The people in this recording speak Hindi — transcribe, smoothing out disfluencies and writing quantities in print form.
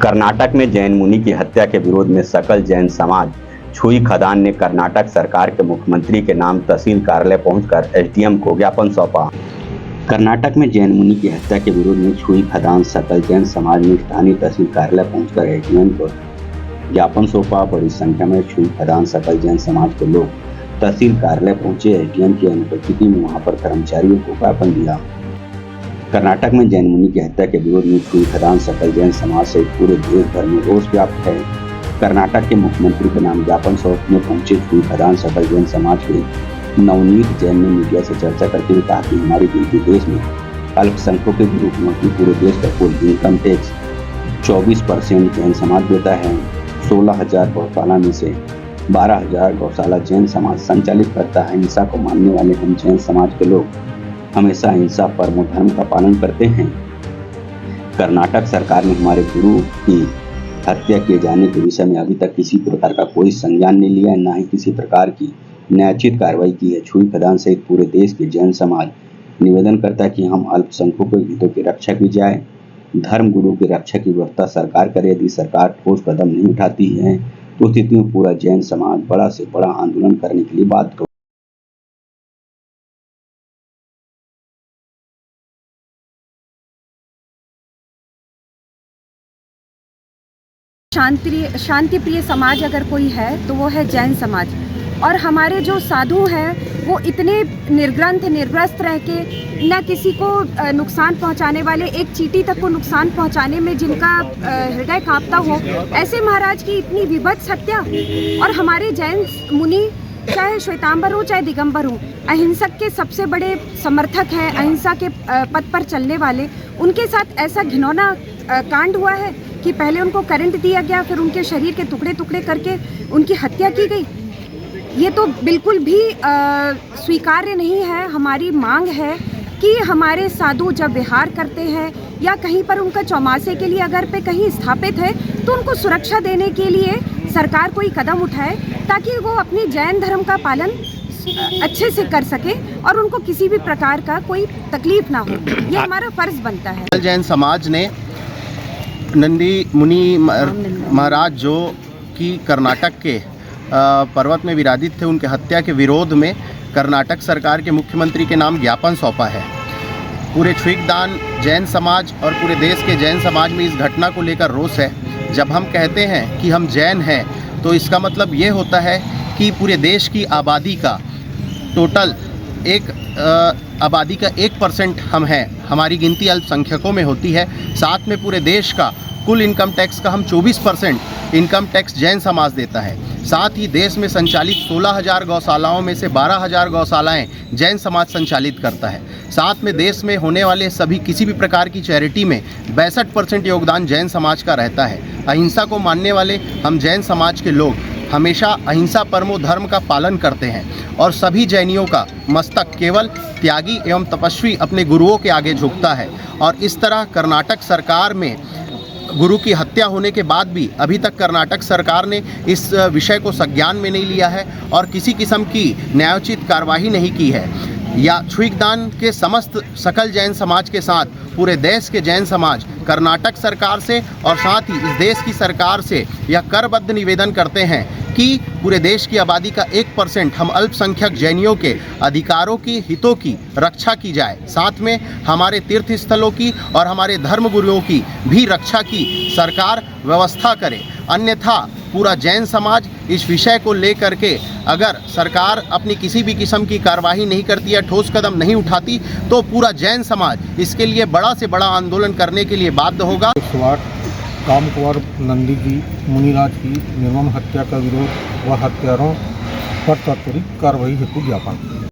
कर्नाटक में जैन मुनि की हत्या के विरोध में सकल जैन समाज छुई खदान ने कर्नाटक सरकार के मुख्यमंत्री के नाम तहसील कार्यालय पहुंचकर एसडीएम को ज्ञापन सौंपा। कर्नाटक में जैन मुनि की हत्या के विरोध में छुई खदान सकल जैन समाज ने स्थानीय तहसील कार्यालय पहुंचकर एसडीएम को ज्ञापन सौंपा। बड़ी संख्या में छुई खदान सकल जैन समाज के लोग तहसील कार्यालय पहुंचे। एसडीएम की अनुपस्थिति में वहां पर कर्मचारियों को ज्ञापन दिया। कर्नाटक में जैन मुनि की हत्या के विरोध में छुई खदान सकल जैन समाज सहित पूरे देश भर में रोष व्याप्त है। कर्नाटक के मुख्यमंत्री के नाम ज्ञापन सौंपने पहुंचे छुई खदान सकल जैन समाज के नवनीत जैन ने मीडिया से चर्चा करते हुए कहा कि हमारी गिनती देश में अल्पसंख्यकों के रूप में होती पूरे देश का कुल इनकम टैक्स 24% जैन समाज देता है। 16,000 गौशाला में से 12,000 गौशाला जैन समाज संचालित करता है। हिंसा को मानने वाले हम जैन समाज के लोग हमेशा हिंसा परमो धर्म का पालन करते हैं। कर्नाटक सरकार ने हमारे गुरु की हत्या किए जाने के विषय में अभी तक किसी प्रकार का कोई संज्ञान नहीं लिया, न ही किसी प्रकार की न्यायोचित कार्रवाई की है। छुई खदान सहित पूरे देश के जैन समाज निवेदन करता है कि हम अल्पसंख्यकों के हितों की रक्षा की जाए, धर्म गुरु की रक्षा की व्यवस्था सरकार करे। यदि सरकार ठोस कदम नहीं उठाती है तो स्थिति में पूरा जैन समाज बड़ा से बड़ा आंदोलन करने के लिए बाध्य होगा। शांति प्रिय समाज अगर कोई है तो वो है जैन समाज। और हमारे जो साधु हैं वो इतने निर्ग्रंथ निर्ग्रस्त रह के न किसी को नुकसान पहुंचाने वाले, एक चींटी तक को नुकसान पहुंचाने में जिनका हृदय कांपता हो, ऐसे महाराज की इतनी विभत्स हत्या। और हमारे जैन मुनि चाहे श्वेतांबर हो चाहे दिगंबर हो, अहिंसक के सबसे बड़े समर्थक हैं, अहिंसा के पथ पर चलने वाले। उनके साथ ऐसा घिनौना कांड हुआ है कि पहले उनको करंट दिया गया, फिर उनके शरीर के टुकड़े टुकड़े करके उनकी हत्या की गई। ये तो बिल्कुल भी स्वीकार्य नहीं है। हमारी मांग है कि हमारे साधु जब विहार करते हैं या कहीं पर उनका चौमासे के लिए अगर पे कहीं स्थापित है तो उनको सुरक्षा देने के लिए सरकार कोई कदम उठाए ताकि वो अपनी जैन धर्म का पालन अच्छे से कर सके और उनको किसी भी प्रकार का कोई तकलीफ ना हो। ये हमारा फर्ज बनता है। जैन समाज ने नंदी मुनि महाराज जो कि कर्नाटक के पर्वत में विराजित थे, उनके हत्या के विरोध में कर्नाटक सरकार के मुख्यमंत्री के नाम ज्ञापन सौंपा है। पूरे छुईखदान जैन समाज और पूरे देश के जैन समाज में इस घटना को लेकर रोष है। जब हम कहते हैं कि हम जैन हैं तो इसका मतलब ये होता है कि पूरे देश की आबादी का टोटल आबादी का 1% हम हैं। हमारी गिनती अल्पसंख्यकों में होती है। साथ में पूरे देश का कुल इनकम टैक्स का हम 24% इनकम टैक्स जैन समाज देता है। साथ ही देश में संचालित 16,000 गौशालाओं में से 12,000 गौशालाएं जैन समाज संचालित करता है। साथ में देश में होने वाले सभी किसी भी प्रकार की चैरिटी में 62% योगदान जैन समाज का रहता है। अहिंसा को मानने वाले हम जैन समाज के लोग हमेशा अहिंसा परमो धर्म का पालन करते हैं और सभी जैनियों का मस्तक केवल त्यागी एवं तपस्वी अपने गुरुओं के आगे झुकता है। और इस तरह कर्नाटक सरकार में गुरु की हत्या होने के बाद भी अभी तक कर्नाटक सरकार ने इस विषय को संज्ञान में नहीं लिया है और किसी किस्म की न्यायोचित कार्यवाही नहीं की है। या छुईखदान के समस्त सकल जैन समाज के साथ पूरे देश के जैन समाज कर्नाटक सरकार से और साथ ही इस देश की सरकार से यह करबद्ध निवेदन करते हैं कि पूरे देश की आबादी का 1% हम अल्पसंख्यक जैनियों के अधिकारों की हितों की रक्षा की जाए। साथ में हमारे तीर्थ स्थलों की और हमारे धर्म गुरुओं की भी रक्षा की सरकार व्यवस्था करे। अन्यथा पूरा जैन समाज इस विषय को लेकर के अगर सरकार अपनी किसी भी किस्म की कार्यवाही नहीं करती या ठोस कदम नहीं उठाती तो पूरा जैन समाज इसके लिए बड़ा से बड़ा आंदोलन करने के लिए बाध्य होगा। कामकुंवर नंदी की मुनिराज की निर्मम हत्या का विरोध व हत्यारों पर त्वरित कार्रवाई हेतु ज्ञापन।